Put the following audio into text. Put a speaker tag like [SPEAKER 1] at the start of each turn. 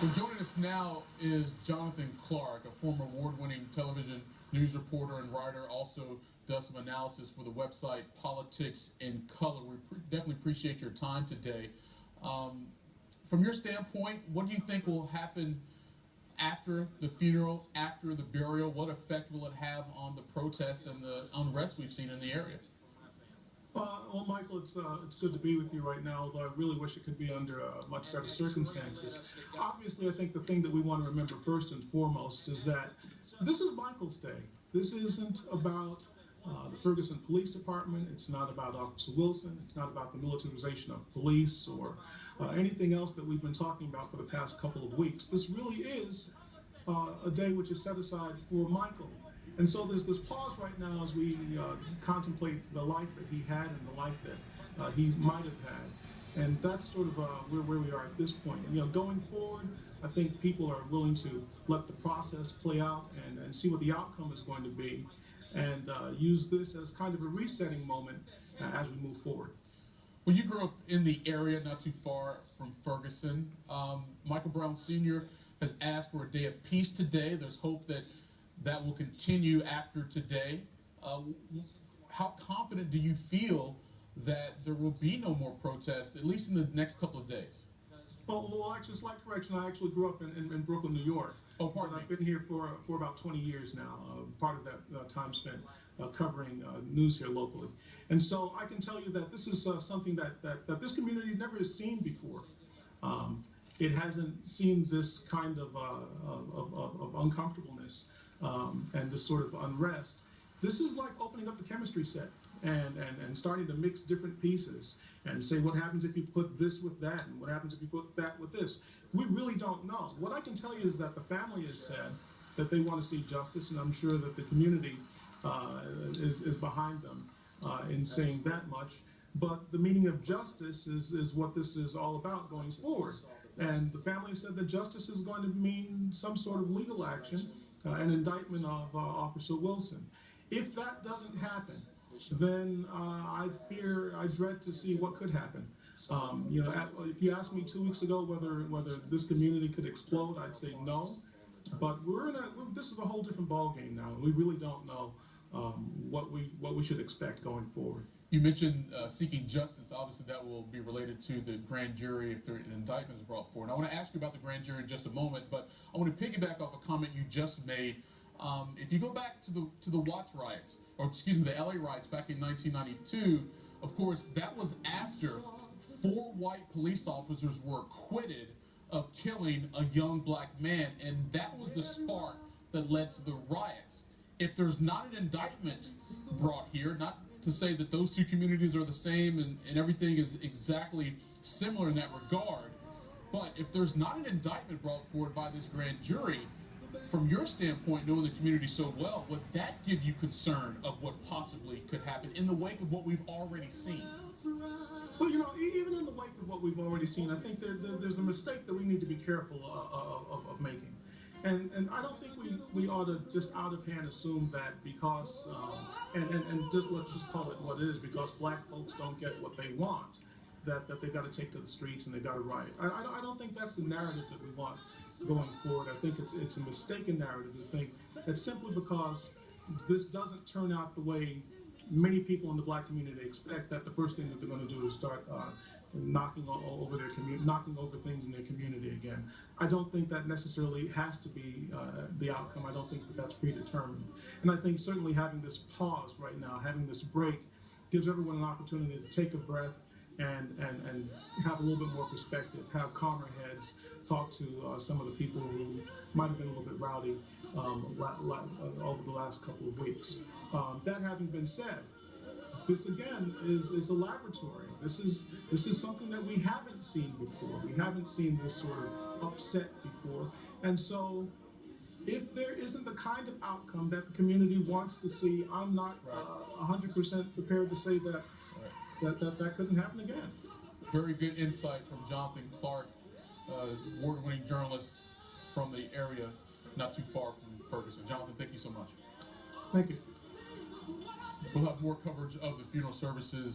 [SPEAKER 1] Well, joining us now is Jonathan Clark, a former award-winning television news reporter and writer, also does some analysis for the website Politics in Color. We definitely appreciate your time today. From your standpoint, what do you think will happen after the funeral, after the burial? What effect will it have on the protest and the unrest we've seen in the area?
[SPEAKER 2] Well, Michael, it's good to be with you right now, although I really wish it could be under much better circumstances. Obviously, I think the thing that we want to remember first and foremost is that this is Michael's day. This isn't about the Ferguson Police Department. It's not about Officer Wilson. It's not about the militarization of police or anything else that we've been talking about for the past couple of weeks. This really is a day which is set aside for Michael. And so there's this pause right now as we contemplate the life that he had and the life that he might have had. And that's sort of where we are at this point. You know, going forward, I think people are willing to let the process play out and see what the outcome is going to be, and use this as kind of a resetting moment as we move forward.
[SPEAKER 1] Well, you grew up in the area not too far from Ferguson. Michael Brown Sr. has asked for a day of peace today. There's hope that that will continue after today. How confident do you feel that there will be no more protests, at least in the next couple of days?
[SPEAKER 2] Well, actually, slight correction. I actually grew up in Brooklyn, New York.
[SPEAKER 1] Oh, pardon me.
[SPEAKER 2] I've been here for about 20 years now. Part of that time spent covering news here locally. And so I can tell you that this is something that this community never has seen before. It hasn't seen this kind of uncomfortableness and this sort of unrest. This is like opening up the chemistry set and starting to mix different pieces and say, what happens if you put this with that, and what happens if you put that with this? We really don't know. What I can tell you is that the family has said that they want to see justice, and I'm sure that the community is behind them in saying that much. But the meaning of justice is what this is all about going forward. And the family said that justice is going to mean some sort of legal action, an indictment of Officer Wilson. If that doesn't happen, then I dread to see what could happen. You know, if you asked me 2 weeks ago whether this community could explode, I'd say no. But this is a whole different ballgame now, and we really don't know what we should expect going forward.
[SPEAKER 1] You mentioned seeking justice. Obviously, that will be related to the grand jury if an indictment is brought forward. I want to ask you about the grand jury in just a moment, but I want to piggyback off a comment you just made. If you go back to the Watts riots, or excuse me, the LA riots back in 1992, of course, that was after 4 white police officers were acquitted of killing a young black man, and that was the spark that led to the riots. If there's not an indictment brought here, not to say that those two communities are the same and everything is exactly similar in that regard, but if there's not an indictment brought forward by this grand jury, from your standpoint, knowing the community so well, would that give you concern of what possibly could happen in the wake of what we've already seen?
[SPEAKER 2] Well, you know, even in the wake of what we've already seen, I think there's a mistake that we need to be careful of making. And I don't think we ought to just out of hand assume that because, and just let's just call it what it is, because black folks don't get what they want, that they've got to take to the streets and they've got to riot. I don't think that's the narrative that we want going forward. I think it's a mistaken narrative to think that simply because this doesn't turn out the way many people in the black community expect, that the first thing that they're going to do is start knocking over things in their community again. I don't think that necessarily has to be the outcome. I don't think that that's predetermined. And I think certainly having this pause right now, having this break, gives everyone an opportunity to take a breath and have a little bit more perspective, have calmer heads, talk to some of the people who might have been a little bit rowdy over the last couple of weeks. That having been said, this again is a laboratory. This is something that we haven't seen before. We haven't seen this sort of upset before. And so if there isn't the kind of outcome that the community wants to see, I'm not 100% prepared to say that that couldn't happen again.
[SPEAKER 1] Very good insight from Jonathan Clark, award-winning journalist from the area not too far from Ferguson. Jonathan, thank you so much.
[SPEAKER 2] Thank you.
[SPEAKER 1] We'll have more coverage of the funeral services